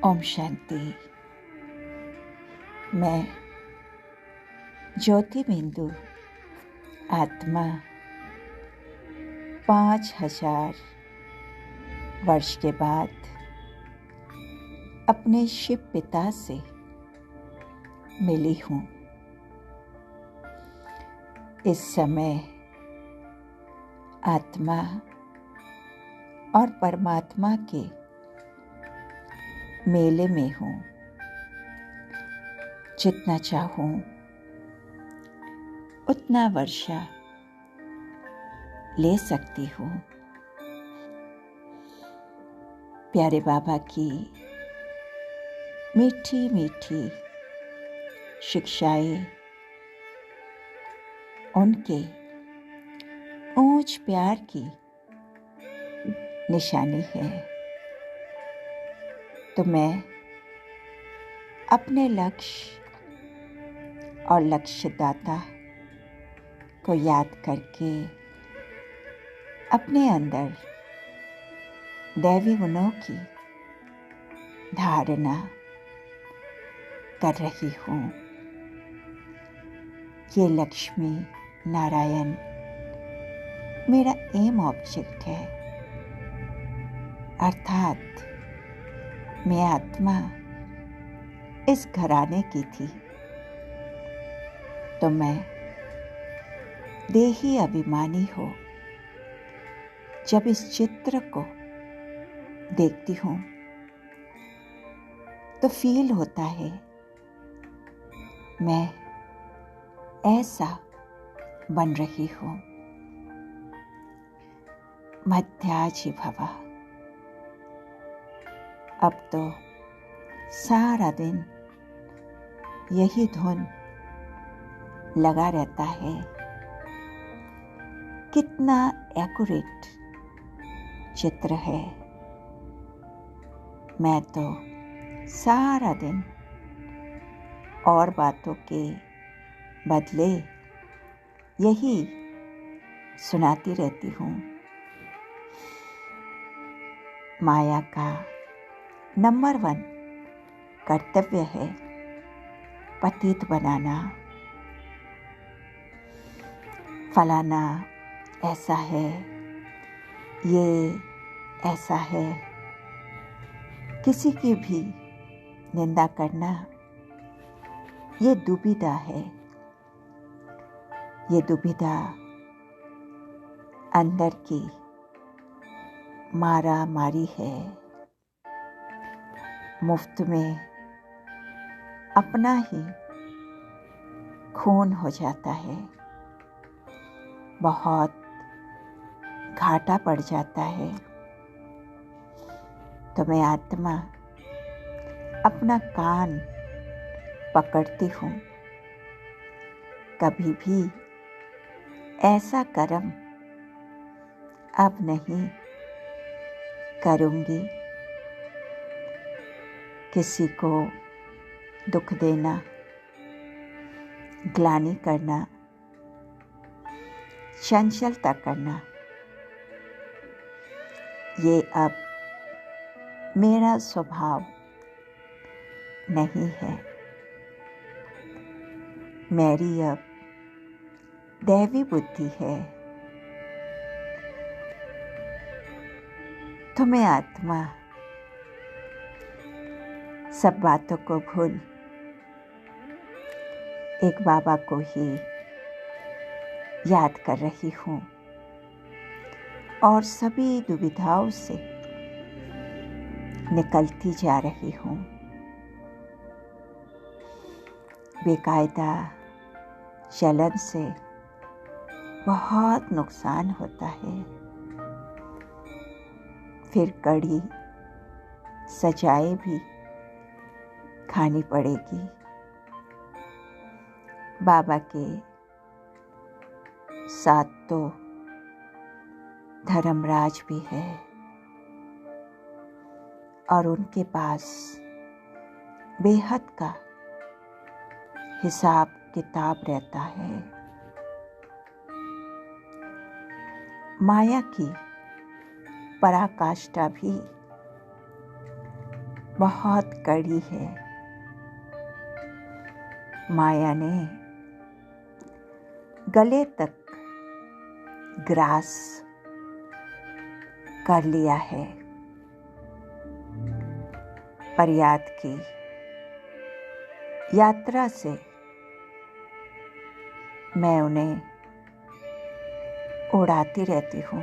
ओम शांति। मैं ज्योति बिंदु आत्मा 5000 वर्ष के बाद अपने शिव पिता से मिली हूँ। इस समय आत्मा और परमात्मा के मेले में हूँ। जितना चाहूँ उतना वर्षा ले सकती हूँ। प्यारे बाबा की मीठी मीठी शिक्षाएं उनके ऊंच प्यार की निशानी है। तो मैं अपने लक्ष्य और लक्ष्यदाता को याद करके अपने अंदर दैवी गुणों की धारणा कर रही हूँ। ये लक्ष्मी नारायण मेरा एम ऑब्जेक्ट है, अर्थात मैं आत्मा इस घराने की थी। तो मैं देही अभिमानी हो जब इस चित्र को देखती हूँ तो फील होता है मैं ऐसा बन रही हूँ। मध्याजी भवा। अब तो सारा दिन यही धुन लगा रहता है। कितना एक्यूरेट चित्र है। मैं तो सारा दिन और बातों के बदले यही सुनाती रहती हूँ। माया का नंबर 1 कर्तव्य है पतित बनाना। फलाना ऐसा है, ये ऐसा है। किसी की भी निंदा करना ये दुविधा है। ये दुविधा अंदर की मारा मारी है। मुफ्त में अपना ही खून हो जाता है। बहुत घाटा पड़ जाता है। तो मैं आत्मा अपना कान पकड़ती हूँ। कभी भी ऐसा कर्म अब नहीं करूँगी। किसी को दुख देना, ग्लानि करना, चंचलता करना, ये अब मेरा स्वभाव नहीं है। मेरी अब दैवी बुद्धि है। तो मैं आत्मा सब बातों को भूल एक बाबा को ही याद कर रही हूँ और सभी दुविधाओं से निकलती जा रही हूँ। बेकायदा चलन से बहुत नुकसान होता है। फिर कड़ी सजाएं भी खानी पड़ेगी। बाबा के साथ तो धर्मराज भी है और उनके पास बेहद का हिसाब किताब रहता है। माया की पराकाष्ठा भी बहुत कड़ी है। माया ने गले तक ग्रास कर लिया है। पर याद की यात्रा से मैं उन्हें उड़ाती रहती हूँ।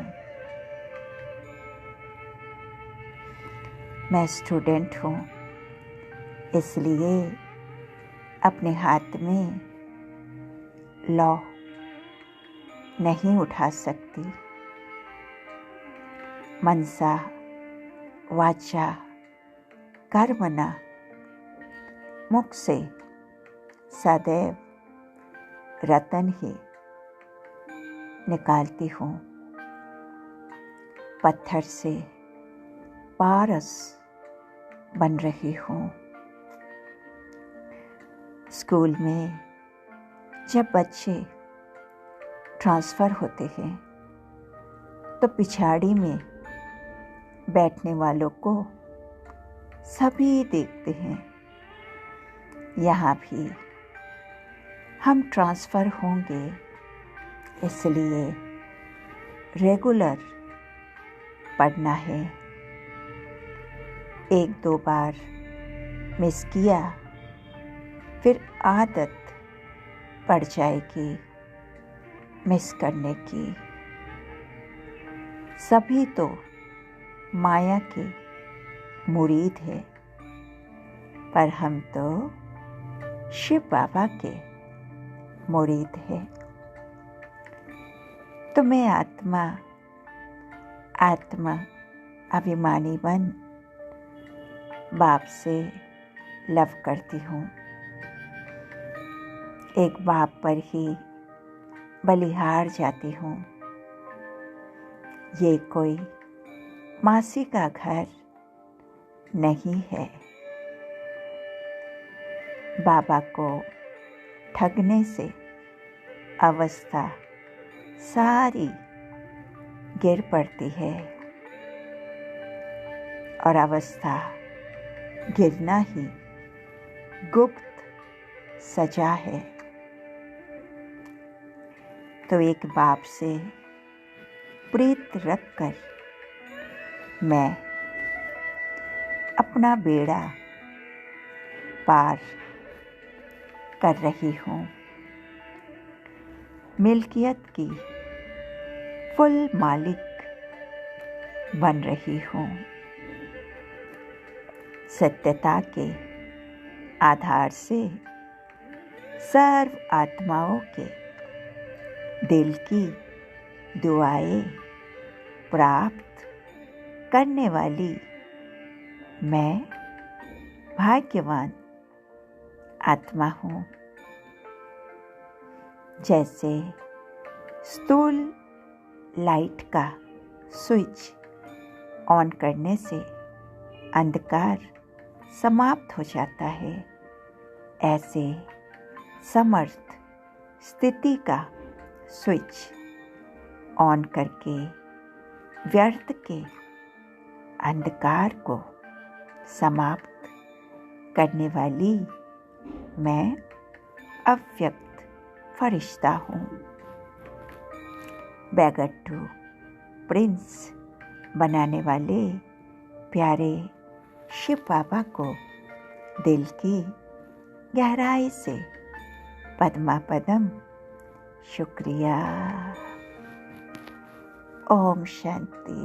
मैं स्टूडेंट हूँ, इसलिए अपने हाथ में लॉ नहीं उठा सकती। मनसा वाचा कर्मणा मुख से सदैव रतन ही निकालती हूँ। पत्थर से पारस बन रही हूँ। स्कूल में जब बच्चे ट्रांसफ़र होते हैं तो पिछाड़ी में बैठने वालों को सभी देखते हैं। यहाँ भी हम ट्रांसफ़र होंगे, इसलिए रेगुलर पढ़ना है। 1-2 बार मिस किया फिर आदत पड़ जाएगी मिस करने की। सभी तो माया के मुरीद है, पर हम तो शिव बाबा के मुरीद है। तो मैं आत्मा अभिमानी बन बाप से लव करती हूँ। एक बाप पर ही बलिहार जाती हूँ। ये कोई मासी का घर नहीं है। बाबा को ठगने से अवस्था सारी गिर पड़ती है, और अवस्था गिरना ही गुप्त सजा है। तो एक बाप से प्रीत रखकर मैं अपना बेड़ा पार कर रही हूँ। मिल्कियत की फुल मालिक बन रही हूँ। सत्यता के आधार से सर्व आत्माओं के दिल की दुआएं प्राप्त करने वाली मैं भाग्यवान आत्मा हूँ। जैसे स्थूल लाइट का स्विच ऑन करने से अंधकार समाप्त हो जाता है, ऐसे समर्थ स्थिति का स्विच ऑन करके व्यर्थ के अंधकार को समाप्त करने वाली मैं अव्यक्त फरिश्ता हूँ। बैगर टू प्रिंस बनाने वाले प्यारे शिव बाबा को दिल की गहराई से पद्मा पदम शुक्रिया। ओम शांति।